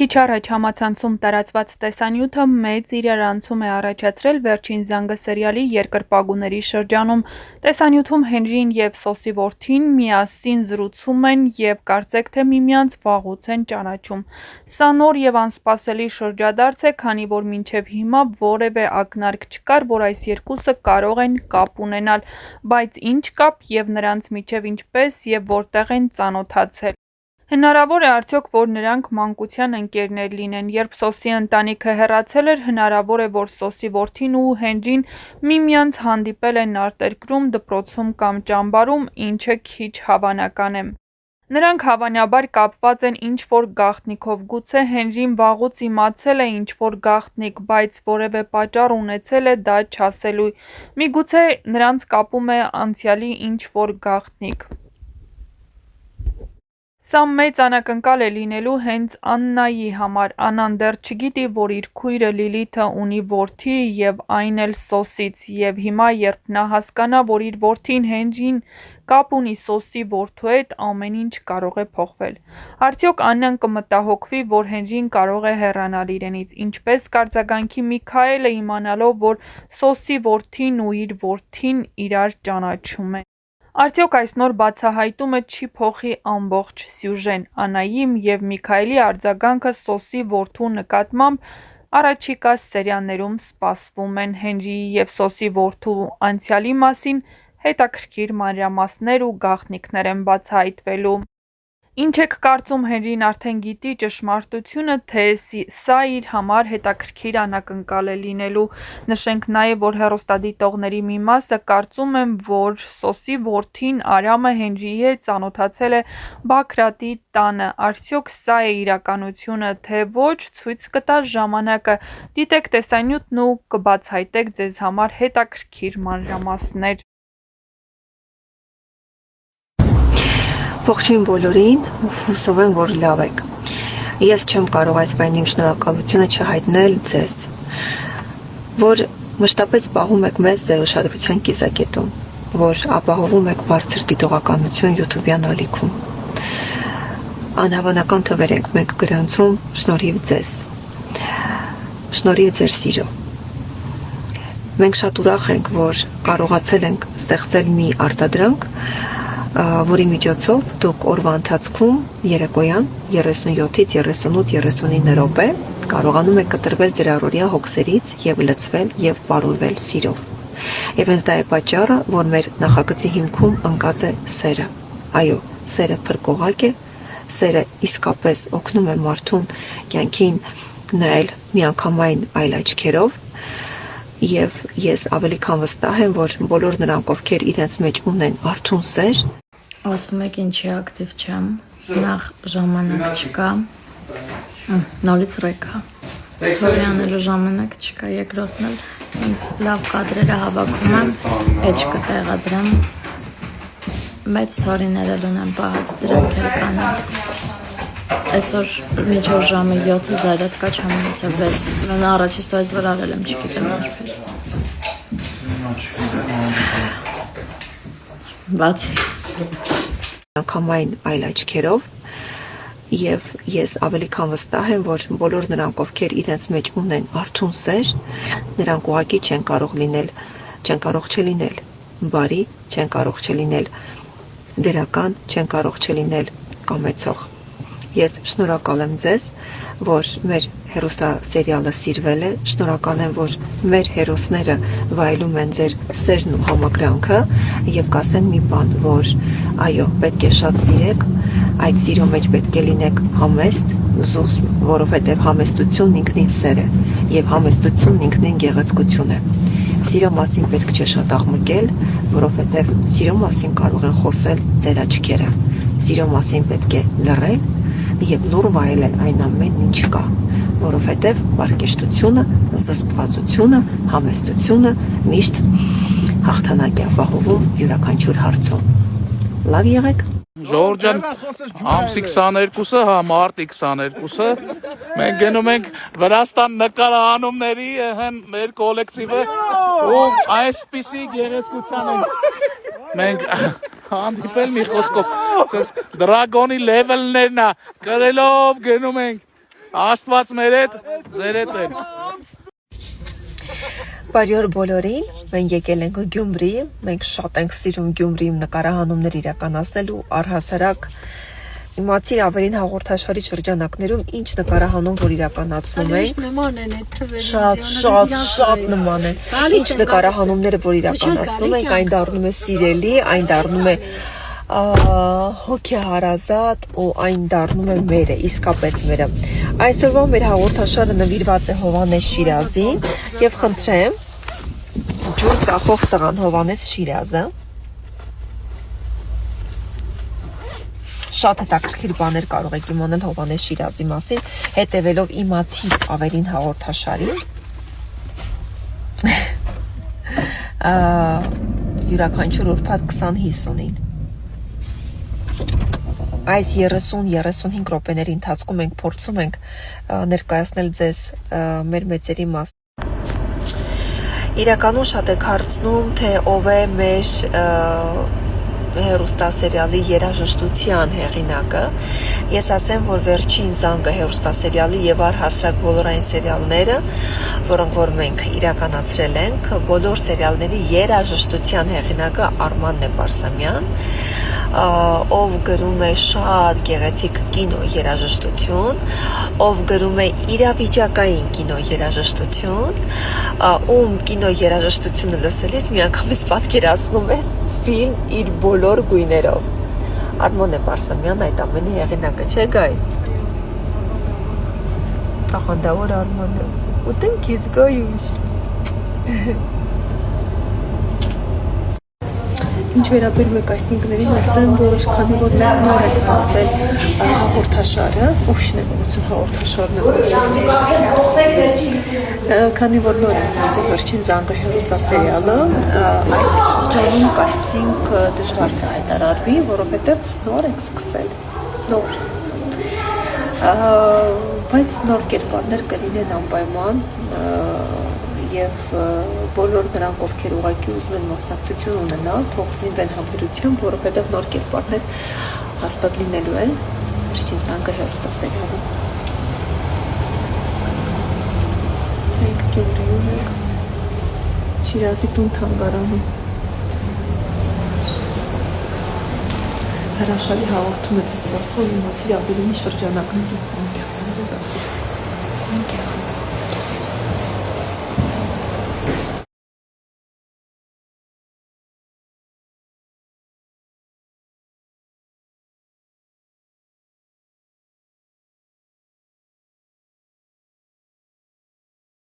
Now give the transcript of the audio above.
Քիչ առաջ համացանցում տարածված տեսանյութը մեծ իրարանցում է առաջացրել «Վերջին զանգը» սերիալի երկրպագուների շրջանում։ Տեսանյութում Հենրին և Սոսի որդին միասին զրուցում են և կարծեք թե միմյանց վաղուց են ճանաչում։ Սա նոր և անսպասելի շրջադարձ է, քանի որ մինչև հիմա որևէ ակնարկ չկար, որ այս երկուսը կարող են կապ ունենալ, բայց ինչ կապ և նրանց միջև ինչպես և որտեղ են ծանոթացել։ Հնարավոր է արդյոք, որ նրանք մանկության ընկերներ լինեն։ Երբ Սոսի ընտանիքը հեռացել էր, հնարավոր է, որ Սոսի որդին ու Հենրին միմյանց հանդիպել են արտերկրում, դպրոցում կամ ճամբարում, ինչը քիչ հավանական է։ Նրանք հավանաբար կապված են ինչ-որ գաղտնիքով, գուցե Հենրին վաղուց իմացել է ինչ-որ գաղտնիք, բայց որևէ պատճառ ունեցել է դա չասելու։ Միգուցե նրանց կապում է անցյալի ինչ-որ գաղտնիք։ Սա մեծ անակնկալ է լինելու հենց Աննայի համար։ Աննան դեռ չգիտի, որ իր քույրը Լիլիթը ունի որդի և այն էլ Սոսից, և հիմա, երբ նա հասկանա, որ իր որդին Հենրին կապ ունի Սոսի որդու հետ, ամեն ինչ կարող է փոխվել։ Արդյոք Աննան կմտահոգվի, որ Հենրին կարող է հեռանալ իրենից, ինչպես կարձագանքի Միքայելը, իմանալով, որ Սոսի որդին ու իր որդին իրար ճանաչում են։ Արդյոք այս նոր բացահայտումը չի փոխի ամբողջ սյուժեն։ Աննայի և Միքայելի արձագանքը Սոսի որդու նկատմամբ առաջիկա սերիաներում սպասվում են։ Հենրիի և Սոսի որդու անցյալի մասին հետաքրքիր մանրամասներ ու գաղտնիքներ են բացահայտվելու։ Ինչ եք կարծում, Հենրին արդեն գիտի ճշմարտությունը, թե սա իր համար հետաքրքիր անակնկալ է լինելու։ Նշենք նաև, որ հեռուստադիտողների մի մասը կարծում են, որ Սոսի որդին Արամը Հենրիի հետ ծանոթացել է Բագրատի տանը։ Արդյոք սա է իրականությունը, թե ոչ, ցույց կտա ժամանակը։ Դիտեք տեսանյութն ու կբացահայտեք ձեզ համար հետաքրքիր մանրամասներ։ Ողջույն բոլորին, հուսով եմ, որ լավ եք։ Ես չեմ կարող այս բանի իմ շնորհակալությունը չհայտնել ձեզ, որ մշտապես պահում եք մեզ ձեր ուշադրության կիզակետում, որ ապահովում եք բարձր դիտողականություն YouTube-յան ալիքում։ Անհավանական թվեր ենք մենք գրանցում շնորհիվ ձեզ, շնորհիվ ձեր սիրո։ Մենք շատ ուրախ ենք, որ կարողացել ենք ստեղծել մի արտադրանք, որի միջոցով դուք օրվա ընթացքում երեկոյան 37-ից 38-39 րոպե կարողանում եք կտրվել ձեր առօրյա հոգսերից եւ լցվել եւ պարուրվել սիրով։ Եվ հենց դա է պատճառը, որ մեր նախագծի հիմքում ընկած է սերը։ Այո, սերը փրկողակ է, սերը իսկապես օգնում է մարդուն կյանքին նայել միանգամայն այլ աչքերով։ Եվ ես ավելի քան վստահ եմ, որ բոլոր նրանք, ովքեր իրենց մեջ ունեն արթուն սեր, ասում եք ինչի ակտիվ չեմ, նախ ժամանակ չկա, նորից ռեկա, ստորի անելու ժամանակ չկա, երկրորդն էլ սենց լավ կադրերը հավաքում եմ, էջ կտեղադրեմ, մեծ ստորիներ էլ ունեմ պահած, դրանք էլ կանեմ, այսօր միջով ժամը 7-ը զայրատ կա չեմ ունեցել, mən առաջից տոյզ վր արել եմ, չգիտեմ երբեր, բացի միանգամայն այլ աչքերով, եւ ես ավելի քան վստահ եմ, որ բոլոր նրանք, ովքեր իրենց մեջ ունեն արթուն սեր, նրանք ուղղակի չեն կարող չլինել բարի, չեն կարող չլինել դերական, չեն կարող չլինել կամեցող։ Ես շնորհակալ եմ ձեզ, որ մեր հեռուստասերիալը սիրվել է, շնորհակալ եմ, որ մեր հերոսները վայելում են ձեր սերն ու համակրանքը եւ կասեն մի բան, որ այո, պետք է շատ սիրեք, այդ սիրո մեջ պետք է լինեք համեստ, զուսպ, որովհետեւ համեստությունն ինքնին սեր է եւ համեստությունն ինքնին գեղեցկություն է։ Սիրո մասին պետք չէ շատ աղմկել, որովհետեւ սիրո մասին կարող են խոսել ձեր աչքերը։ Սիրո մասին պետք է լռել եւ լուռ վայելել այն ամենն, ինչ կա, որովհետեւ պարկեշտությունը, զսպվածությունը, համեստությունը միշտ հաղթանակ է ապահովում յուրաքանչյուր հարցում։ Լավ եղեք։ Ժողովրդյան ամսի 22-ը, հա, մարտի 22-ը մենք գնում ենք Վրաստան նկարահանումների մեր կոլեկտիվը ու այսպիսի գեղեցկության ենք մենք հանդիպել մի խոսքով, դրագոնի լևելներն է կրելով գնում ենք Աստված մեր հետ, ձեր հետ է։ Բարի օր բոլորին, մենք եկել ենք Գյումրի, մենք շատ ենք սիրում Գյումրիում նկարահանումներ իրականացնել ու առհասարակ իմացիր ավելին հաղորդաշարի շրջանակներում ինչ նկարահանում որ իրականացնում ենք։ Նման են այդ թվերը։ Շատ նման են։ Ինչ նկարահանումները որ իրականացնում ենք, այն դառնում է սիրելի, այն դառնում է հոգեհարազատ ու այն դառնում է մերը, իսկապես մերը։ Այսօրվա մեր հաղորդաշարը նվիրված է Հովհաննես Շիրազին եւ խնդրեմ ջուր ծախող տղան Հովհաննես Շիրազը շատ հետաքրքիր բաներ կարող եք իմանալ Հովհաննես Շիրազի մասին, հետևելով իմացի ավելին հաղորդաշարին։ Յուրաքանչյուր ուրբաթ 20:50-ին։ Այս 30-35 րոպեների ընթացքում մենք փորձում ենք ներկայացնել ձեզ մեր մեծերի մասին։ Իրականում շատ եք հարցնում, թե ով է մեր հեռուստասերիալի երաժշտության հեղինակը։ Ես ասեմ, որ Վերջին զանգը հեռուստասերիալի եւ առհասարակ բոլոր այն սերիալները, որոնք որ մենք իրականացրել ենք, բոլոր սերիալների երաժշտության հեղինակը Արմանն է Բարսամյան, ով գրում է շատ գեղեցիկ կինո երաժշտություն, ով գրում է իրավիճակային կինո երաժշտություն, ում կինո երաժշտությունը լսելիս միանգամից պատկերացնում ես ֆիլմ իր բոլոր գույներով։ Արման է Բարսամյան այդ ամենի հեղինակը, չէ՞ գայ։ Տաղանդավոր Արմանը։ Ուտենք ես գայուշ։ Ինչ վերաբերում է կայսինգներին, ասեմ, որ քանի որ մենք նոր ենք սկսել հաղորդաշարը, ուշնեղություն հաղորդաշարն է, քանի որ նոր ենք սկսել Վերջին զանգը հեռուստասերիալը, այս շրջանում կայսինգ դժվար թե հայտարարվի, որովհետև նոր ենք սկսել, նոր։ Բայց նոր կերպարներ կլինեն անպայման եւ բոլոր նրանք, ովքեր ուղղակի ուզում են մասնակցություն ունենալ, թող զինվեն համբերությամբ, որովհետեւ նոր կերպարներ հաստատ լինելու են Վերջին զանգը հեռուստասերիալում։ Մենք Գյումրիում ենք, Շիրազի տուն թանգարանում։ Հրաշալի հաղորդում է սպասվում իմացի ավելին շրջանակներում, անկեղծ եմ ձեզ ասում, անկեղծ։